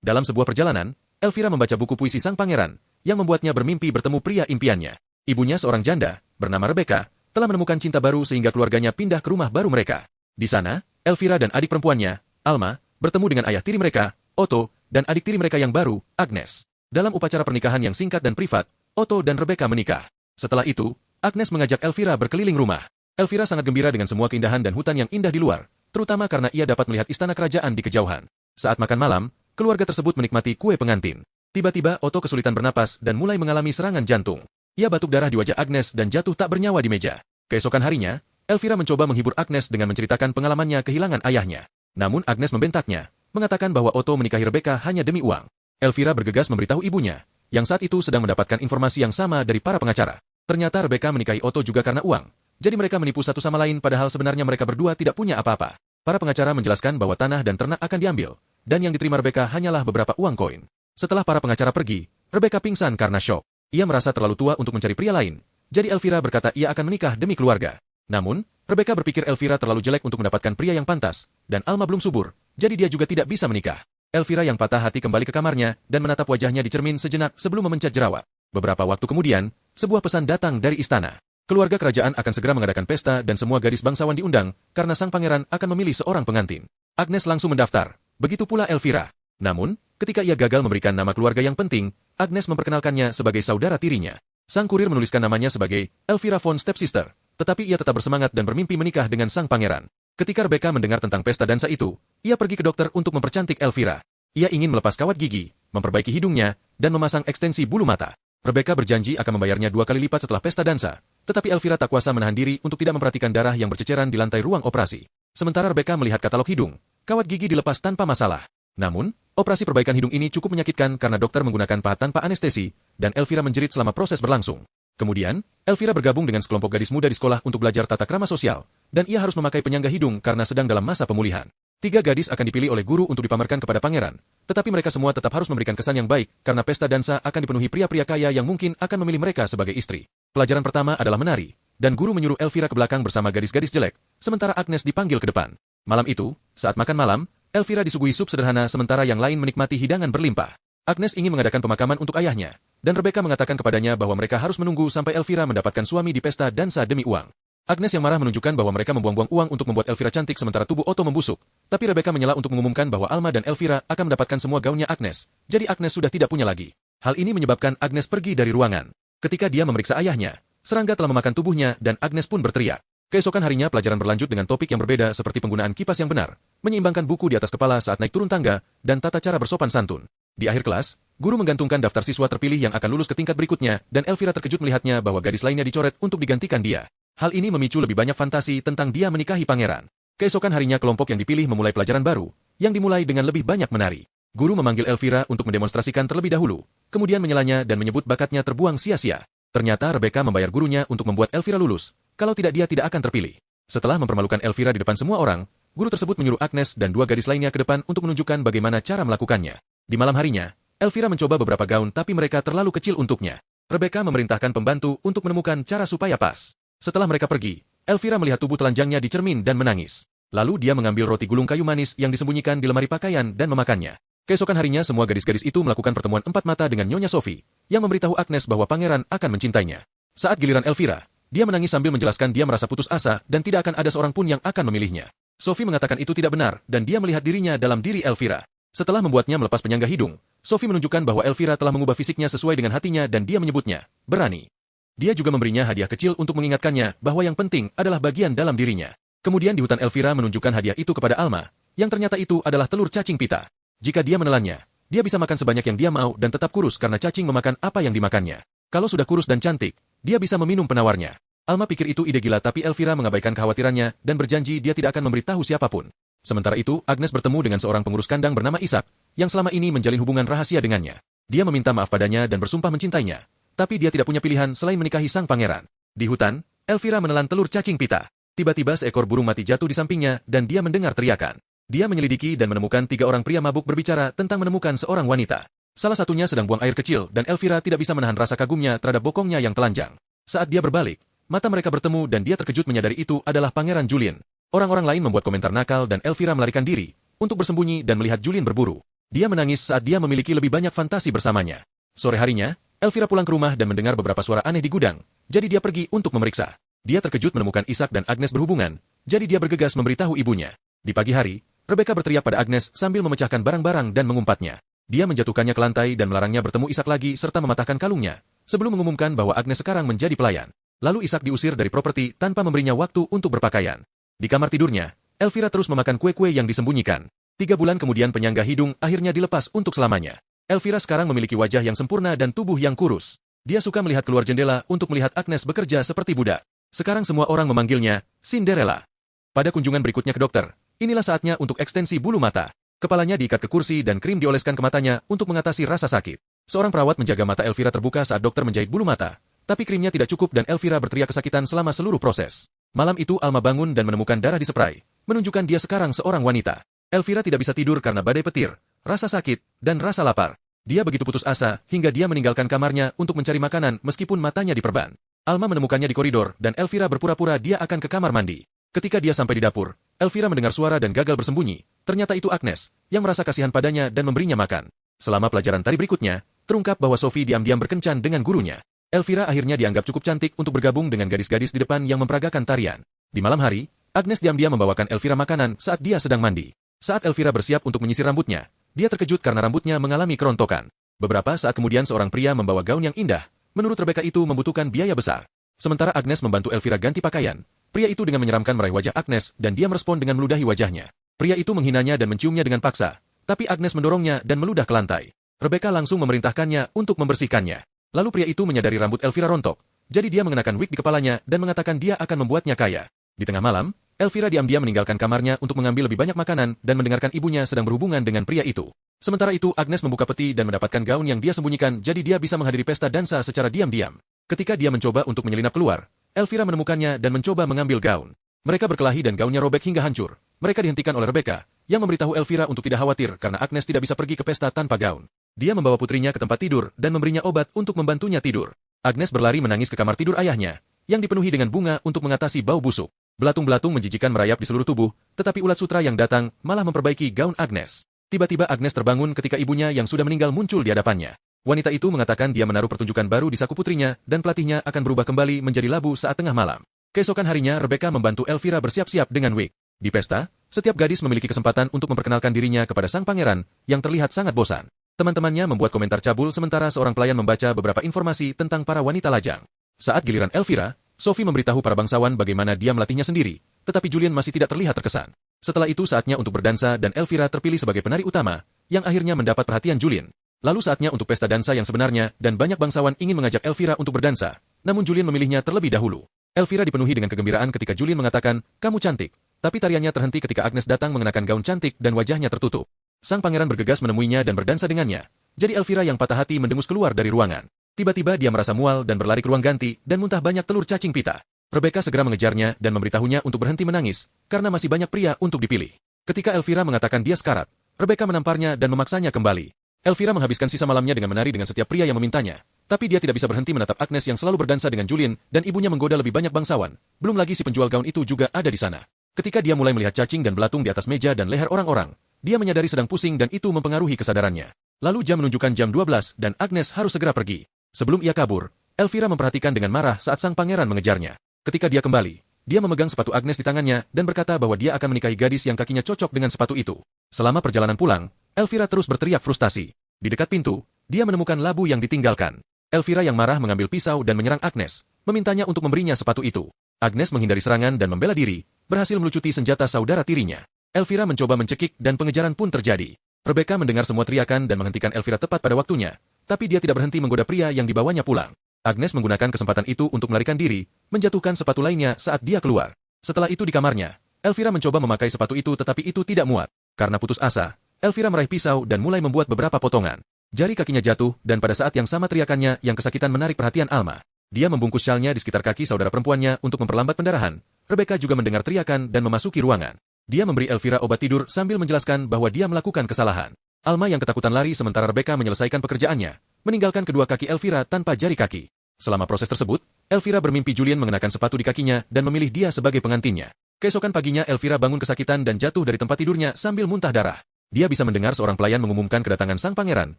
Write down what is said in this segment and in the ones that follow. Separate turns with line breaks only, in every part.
Dalam sebuah perjalanan, Elvira membaca buku puisi sang pangeran, yang membuatnya bermimpi bertemu pria impiannya. Ibunya seorang janda, bernama Rebecca, telah menemukan cinta baru sehingga keluarganya pindah ke rumah baru mereka. Di sana, Elvira dan adik perempuannya, Alma, bertemu dengan ayah tiri mereka, Otto, dan adik tiri mereka yang baru, Agnes. Dalam upacara pernikahan yang singkat dan privat, Otto dan Rebecca menikah. Setelah itu, Agnes mengajak Elvira berkeliling rumah. Elvira sangat gembira dengan semua keindahan dan hutan yang indah di luar, terutama karena ia dapat melihat istana kerajaan di kejauhan. Saat makan malam, keluarga tersebut menikmati kue pengantin. Tiba-tiba Otto kesulitan bernapas dan mulai mengalami serangan jantung. Ia batuk darah di wajah Agnes dan jatuh tak bernyawa di meja. Keesokan harinya, Elvira mencoba menghibur Agnes dengan menceritakan pengalamannya kehilangan ayahnya. Namun Agnes membentaknya, mengatakan bahwa Otto menikahi Rebecca hanya demi uang. Elvira bergegas memberitahu ibunya, yang saat itu sedang mendapatkan informasi yang sama dari para pengacara. Ternyata Rebecca menikahi Otto juga karena uang. Jadi mereka menipu satu sama lain padahal sebenarnya mereka berdua tidak punya apa-apa. Para pengacara menjelaskan bahwa tanah dan ternak akan diambil, dan yang diterima Rebecca hanyalah beberapa uang koin. Setelah para pengacara pergi, Rebecca pingsan karena syok. Ia merasa terlalu tua untuk mencari pria lain. Jadi Elvira berkata ia akan menikah demi keluarga. Namun, Rebecca berpikir Elvira terlalu jelek untuk mendapatkan pria yang pantas, dan Alma belum subur, jadi dia juga tidak bisa menikah. Elvira yang patah hati kembali ke kamarnya dan menatap wajahnya di cermin sejenak sebelum memencet jerawat. Beberapa waktu kemudian, sebuah pesan datang dari istana. Keluarga kerajaan akan segera mengadakan pesta dan semua gadis bangsawan diundang karena sang pangeran akan memilih seorang pengantin. Agnes langsung mendaftar, begitu pula Elvira. Namun, ketika ia gagal memberikan nama keluarga yang penting, Agnes memperkenalkannya sebagai saudara tirinya. Sang kurir menuliskan namanya sebagai Elvira von Stepsister, tetapi ia tetap bersemangat dan bermimpi menikah dengan sang pangeran. Ketika Rebecca mendengar tentang pesta dansa itu, ia pergi ke dokter untuk mempercantik Elvira. Ia ingin melepas kawat gigi, memperbaiki hidungnya, dan memasang ekstensi bulu mata. Rebecca berjanji akan membayarnya 2 kali lipat setelah pesta dansa, tetapi Elvira tak kuasa menahan diri untuk tidak memperhatikan darah yang berceceran di lantai ruang operasi. Sementara Rebecca melihat katalog hidung, kawat gigi dilepas tanpa masalah. Namun, operasi perbaikan hidung ini cukup menyakitkan karena dokter menggunakan pahat tanpa anestesi, dan Elvira menjerit selama proses berlangsung. Kemudian, Elvira bergabung dengan sekelompok gadis muda di sekolah untuk belajar tata krama sosial, dan ia harus memakai penyangga hidung karena sedang dalam masa pemulihan. 3 gadis akan dipilih oleh guru untuk dipamerkan kepada pangeran, tetapi mereka semua tetap harus memberikan kesan yang baik karena pesta dansa akan dipenuhi pria-pria kaya yang mungkin akan memilih mereka sebagai istri. Pelajaran pertama adalah menari, dan guru menyuruh Elvira ke belakang bersama gadis-gadis jelek, sementara Agnes dipanggil ke depan. Malam itu, saat makan malam, Elvira disuguhi sup sederhana sementara yang lain menikmati hidangan berlimpah. Agnes ingin mengadakan pemakaman untuk ayahnya, dan Rebecca mengatakan kepadanya bahwa mereka harus menunggu sampai Elvira mendapatkan suami di pesta dansa demi uang. Agnes yang marah menunjukkan bahwa mereka membuang-buang uang untuk membuat Elvira cantik sementara tubuh Otto membusuk, tapi Rebecca menyela untuk mengumumkan bahwa Alma dan Elvira akan mendapatkan semua gaunnya Agnes, jadi Agnes sudah tidak punya lagi. Hal ini menyebabkan Agnes pergi dari ruangan. Ketika dia memeriksa ayahnya, serangga telah memakan tubuhnya dan Agnes pun berteriak. Keesokan harinya pelajaran berlanjut dengan topik yang berbeda seperti penggunaan kipas yang benar, menyeimbangkan buku di atas kepala saat naik turun tangga, dan tata cara bersopan santun. Di akhir kelas, guru menggantungkan daftar siswa terpilih yang akan lulus ke tingkat berikutnya dan Elvira terkejut melihatnya bahwa gadis lainnya dicoret untuk digantikan dia. Hal ini memicu lebih banyak fantasi tentang dia menikahi pangeran. Keesokan harinya kelompok yang dipilih memulai pelajaran baru, yang dimulai dengan lebih banyak menari. Guru memanggil Elvira untuk mendemonstrasikan terlebih dahulu, kemudian menyelanya dan menyebut bakatnya terbuang sia-sia. Ternyata Rebecca membayar gurunya untuk membuat Elvira lulus, kalau tidak dia tidak akan terpilih. Setelah mempermalukan Elvira di depan semua orang, guru tersebut menyuruh Agnes dan 2 gadis lainnya ke depan untuk menunjukkan bagaimana cara melakukannya. Di malam harinya, Elvira mencoba beberapa gaun tapi mereka terlalu kecil untuknya. Rebecca memerintahkan pembantu untuk menemukan cara supaya pas. Setelah mereka pergi, Elvira melihat tubuh telanjangnya di cermin dan menangis. Lalu dia mengambil roti gulung kayu manis yang disembunyikan di lemari pakaian dan memakannya. Keesokan harinya semua gadis-gadis itu melakukan pertemuan 4 mata dengan Nyonya Sophie, yang memberitahu Agnes bahwa pangeran akan mencintainya. Saat giliran Elvira, dia menangis sambil menjelaskan dia merasa putus asa dan tidak akan ada seorang pun yang akan memilihnya. Sophie mengatakan itu tidak benar dan dia melihat dirinya dalam diri Elvira. Setelah membuatnya melepas penyangga hidung, Sophie menunjukkan bahwa Elvira telah mengubah fisiknya sesuai dengan hatinya dan dia menyebutnya berani. Dia juga memberinya hadiah kecil untuk mengingatkannya bahwa yang penting adalah bagian dalam dirinya. Kemudian di hutan Elvira menunjukkan hadiah itu kepada Alma, yang ternyata itu adalah telur cacing pita. Jika dia menelannya, dia bisa makan sebanyak yang dia mau dan tetap kurus karena cacing memakan apa yang dimakannya. Kalau sudah kurus dan cantik, dia bisa meminum penawarnya. Alma pikir itu ide gila tapi Elvira mengabaikan kekhawatirannya dan berjanji dia tidak akan memberitahu siapapun. Sementara itu, Agnes bertemu dengan seorang pengurus kandang bernama Ishak, yang selama ini menjalin hubungan rahasia dengannya. Dia meminta maaf padanya dan bersumpah mencintainya, tapi dia tidak punya pilihan selain menikahi sang pangeran. Di hutan, Elvira menelan telur cacing pita. Tiba-tiba seekor burung mati jatuh di sampingnya dan dia mendengar teriakan. Dia menyelidiki dan menemukan 3 orang pria mabuk berbicara tentang menemukan seorang wanita. Salah satunya sedang buang air kecil dan Elvira tidak bisa menahan rasa kagumnya terhadap bokongnya yang telanjang. Saat dia berbalik, mata mereka bertemu dan dia terkejut menyadari itu adalah Pangeran Julien. Orang-orang lain membuat komentar nakal dan Elvira melarikan diri untuk bersembunyi dan melihat Julien berburu. Dia menangis saat dia memiliki lebih banyak fantasi bersamanya. Sore harinya, Elvira pulang ke rumah dan mendengar beberapa suara aneh di gudang, jadi dia pergi untuk memeriksa. Dia terkejut menemukan Ishak dan Agnes berhubungan, jadi dia bergegas memberitahu ibunya. Di pagi hari, Rebecca berteriak pada Agnes sambil memecahkan barang-barang dan mengumpatnya. Dia menjatuhkannya ke lantai dan melarangnya bertemu Ishak lagi serta mematahkan kalungnya, sebelum mengumumkan bahwa Agnes sekarang menjadi pelayan. Lalu Ishak diusir dari properti tanpa memberinya waktu untuk berpakaian. Di kamar tidurnya, Elvira terus memakan kue-kue yang disembunyikan. 3 bulan kemudian penyangga hidung akhirnya dilepas untuk selamanya. Elvira sekarang memiliki wajah yang sempurna dan tubuh yang kurus. Dia suka melihat keluar jendela untuk melihat Agnes bekerja seperti budak. Sekarang semua orang memanggilnya Cinderella. Pada kunjungan berikutnya ke dokter, inilah saatnya untuk ekstensi bulu mata. Kepalanya diikat ke kursi dan krim dioleskan ke matanya untuk mengatasi rasa sakit. Seorang perawat menjaga mata Elvira terbuka saat dokter menjahit bulu mata, tapi krimnya tidak cukup dan Elvira berteriak kesakitan selama seluruh proses. Malam itu Alma bangun dan menemukan darah di spray, menunjukkan dia sekarang seorang wanita. Elvira tidak bisa tidur karena badai petir, rasa sakit, dan rasa lapar. Dia begitu putus asa hingga dia meninggalkan kamarnya untuk mencari makanan meskipun matanya diperban. Alma menemukannya di koridor dan Elvira berpura-pura dia akan ke kamar mandi. Ketika dia sampai di dapur, Elvira mendengar suara dan gagal bersembunyi. Ternyata itu Agnes, yang merasa kasihan padanya dan memberinya makan. Selama pelajaran tari berikutnya, terungkap bahwa Sophie diam-diam berkencan dengan gurunya. Elvira akhirnya dianggap cukup cantik untuk bergabung dengan gadis-gadis di depan yang memperagakan tarian. Di malam hari, Agnes diam-diam membawakan Elvira makanan saat dia sedang mandi. Saat Elvira bersiap untuk menyisir rambutnya, dia terkejut karena rambutnya mengalami kerontokan. Beberapa saat kemudian seorang pria membawa gaun yang indah. Menurut Rebecca itu membutuhkan biaya besar. Sementara Agnes membantu Elvira ganti pakaian, pria itu dengan menyeramkan meraih wajah Agnes dan dia merespon dengan meludahi wajahnya. Pria itu menghinanya dan menciumnya dengan paksa, tapi Agnes mendorongnya dan meludah ke lantai. Rebecca langsung memerintahkannya untuk membersihkannya. Lalu pria itu menyadari rambut Elvira rontok, jadi dia mengenakan wig di kepalanya dan mengatakan dia akan membuatnya kaya. Di tengah malam, Elvira diam-diam meninggalkan kamarnya untuk mengambil lebih banyak makanan dan mendengarkan ibunya sedang berhubungan dengan pria itu. Sementara itu Agnes membuka peti dan mendapatkan gaun yang dia sembunyikan jadi dia bisa menghadiri pesta dansa secara diam-diam. Ketika dia mencoba untuk menyelinap keluar, Elvira menemukannya dan mencoba mengambil gaun. Mereka berkelahi dan gaunnya robek hingga hancur. Mereka dihentikan oleh Rebecca, yang memberitahu Elvira untuk tidak khawatir karena Agnes tidak bisa pergi ke pesta tanpa gaun. Dia membawa putrinya ke tempat tidur dan memberinya obat untuk membantunya tidur. Agnes berlari menangis ke kamar tidur ayahnya, yang dipenuhi dengan bunga untuk mengatasi bau busuk. Belatung-belatung menjijikan merayap di seluruh tubuh, tetapi ulat sutra yang datang malah memperbaiki gaun Agnes. Tiba-tiba Agnes terbangun ketika ibunya yang sudah meninggal muncul di hadapannya. Wanita itu mengatakan dia menaruh pertunjukan baru di saku putrinya dan pelatihnya akan berubah kembali menjadi labu saat tengah malam. Keesokan harinya Rebecca membantu Elvira bersiap-siap dengan wig. Di pesta, setiap gadis memiliki kesempatan untuk memperkenalkan dirinya kepada sang pangeran yang terlihat sangat bosan. Teman-temannya membuat komentar cabul sementara seorang pelayan membaca beberapa informasi tentang para wanita lajang. Saat giliran Elvira, Sophie memberitahu para bangsawan bagaimana dia melatihnya sendiri, tetapi Julian masih tidak terlihat terkesan. Setelah itu saatnya untuk berdansa dan Elvira terpilih sebagai penari utama, yang akhirnya mendapat perhatian Julian. Lalu saatnya untuk pesta dansa yang sebenarnya dan banyak bangsawan ingin mengajak Elvira untuk berdansa, namun Julian memilihnya terlebih dahulu. Elvira dipenuhi dengan kegembiraan ketika Julian mengatakan, "Kamu cantik." Tapi tariannya terhenti ketika Agnes datang mengenakan gaun cantik dan wajahnya tertutup. Sang pangeran bergegas menemuinya dan berdansa dengannya. Jadi Elvira yang patah hati mendengus keluar dari ruangan. Tiba-tiba dia merasa mual dan berlari ke ruang ganti dan muntah banyak telur cacing pita. Rebecca segera mengejarnya dan memberitahunya untuk berhenti menangis, karena masih banyak pria untuk dipilih. Ketika Elvira mengatakan dia sekarat, Rebecca menamparnya dan memaksanya kembali. Elvira menghabiskan sisa malamnya dengan menari dengan setiap pria yang memintanya, tapi dia tidak bisa berhenti menatap Agnes yang selalu berdansa dengan Julian dan ibunya menggoda lebih banyak bangsawan. Belum lagi si penjual gaun itu juga ada di sana. Ketika dia mulai melihat cacing dan belatung di atas meja dan leher orang-orang, dia menyadari sedang pusing dan itu mempengaruhi kesadarannya. Lalu jam menunjukkan jam 12 dan Agnes harus segera pergi. Sebelum ia kabur, Elvira memperhatikan dengan marah saat sang pangeran mengejarnya. Ketika dia kembali, dia memegang sepatu Agnes di tangannya dan berkata bahwa dia akan menikahi gadis yang kakinya cocok dengan sepatu itu. Selama perjalanan pulang, Elvira terus berteriak frustasi. Di dekat pintu, dia menemukan labu yang ditinggalkan. Elvira yang marah mengambil pisau dan menyerang Agnes, memintanya untuk memberinya sepatu itu. Agnes menghindari serangan dan membela diri, berhasil melucuti senjata saudara tirinya. Elvira mencoba mencekik dan pengejaran pun terjadi. Rebecca mendengar semua teriakan dan menghentikan Elvira tepat pada waktunya, tapi dia tidak berhenti menggoda pria yang dibawanya pulang. Agnes menggunakan kesempatan itu untuk melarikan diri, menjatuhkan sepatu lainnya saat dia keluar. Setelah itu di kamarnya, Elvira mencoba memakai sepatu itu tetapi itu tidak muat. Karena putus asa, Elvira meraih pisau dan mulai membuat beberapa potongan. Jari kakinya jatuh dan pada saat yang sama teriakannya yang kesakitan menarik perhatian Alma. Dia membungkus syalnya di sekitar kaki saudara perempuannya untuk memperlambat pendarahan. Rebecca juga mendengar teriakan dan memasuki ruangan. Dia memberi Elvira obat tidur sambil menjelaskan bahwa dia melakukan kesalahan. Alma yang ketakutan lari sementara Rebecca menyelesaikan pekerjaannya, meninggalkan kedua kaki Elvira tanpa jari kaki. Selama proses tersebut, Elvira bermimpi Julian mengenakan sepatu di kakinya dan memilih dia sebagai pengantinnya. Keesokan paginya Elvira bangun kesakitan dan jatuh dari tempat tidurnya sambil muntah darah. Dia bisa mendengar seorang pelayan mengumumkan kedatangan sang pangeran,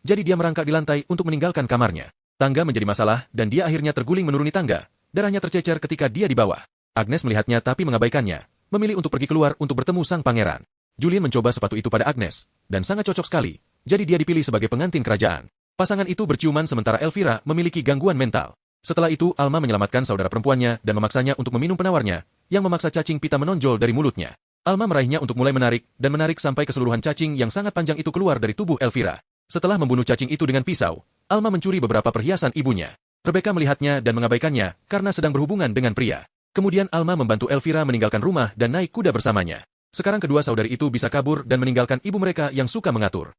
jadi dia merangkak di lantai untuk meninggalkan kamarnya. Tangga menjadi masalah dan dia akhirnya terguling menuruni tangga, darahnya tercecer ketika dia di bawah. Agnes melihatnya tapi mengabaikannya, memilih untuk pergi keluar untuk bertemu sang pangeran. Julien mencoba sepatu itu pada Agnes, dan sangat cocok sekali, jadi dia dipilih sebagai pengantin kerajaan. Pasangan itu berciuman sementara Elvira memiliki gangguan mental. Setelah itu, Alma menyelamatkan saudara perempuannya dan memaksanya untuk meminum penawarnya, yang memaksa cacing pita menonjol dari mulutnya. Alma meraihnya untuk mulai menarik, dan menarik sampai keseluruhan cacing yang sangat panjang itu keluar dari tubuh Elvira. Setelah membunuh cacing itu dengan pisau, Alma mencuri beberapa perhiasan ibunya. Rebecca melihatnya dan mengabaikannya karena sedang berhubungan dengan pria. Kemudian Alma membantu Elvira meninggalkan rumah dan naik kuda bersamanya. Sekarang kedua saudari itu bisa kabur dan meninggalkan ibu mereka yang suka mengatur.